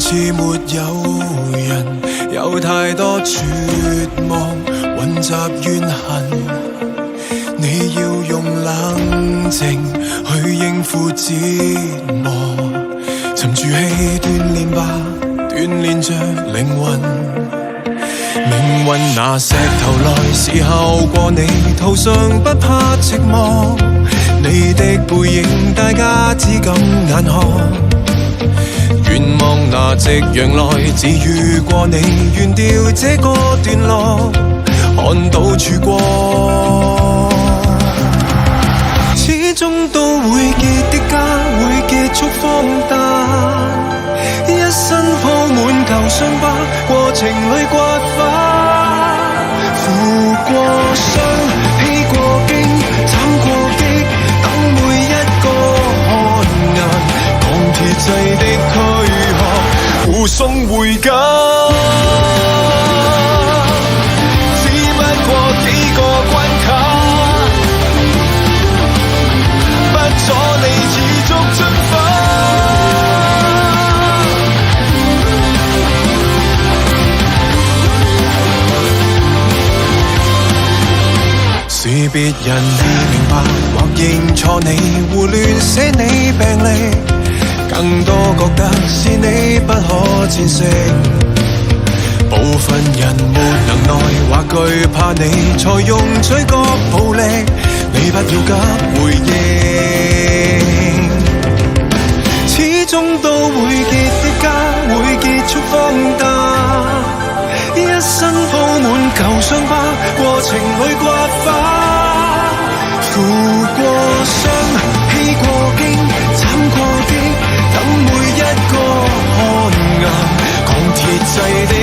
似沒有人，有太多絕望混雜怨恨。你要用冷靜去應付折磨，沉住氣鍛鍊吧，鍛鍊着靈魂。命運拿石頭來試考過你，途上不怕寂寞。你的背影大家只敢眼看，願望拿夕陽來治癒過你，懸掉這個段落，看到曙光。始終都會結的痂，會結束荒誕。一身鋪滿舊傷疤，過程裏刮花，負過傷，披過荊，慘過激，等每一個汗顏，鋼鐵製的軀殼護送回家。只不過幾個關卡，不阻你持續進發。是別人已明白或認錯你，胡亂寫你病歷，更多覺得是你不可戰勝。部分人沒能耐或懼怕你，才用嘴角暴力，你不要急回應。始終都會結的痂，會結束荒誕。一身鋪滿舊傷疤，過程裏刮花，負過傷，披過荊，慘過激，等每一個汗顏，鋼鐵製的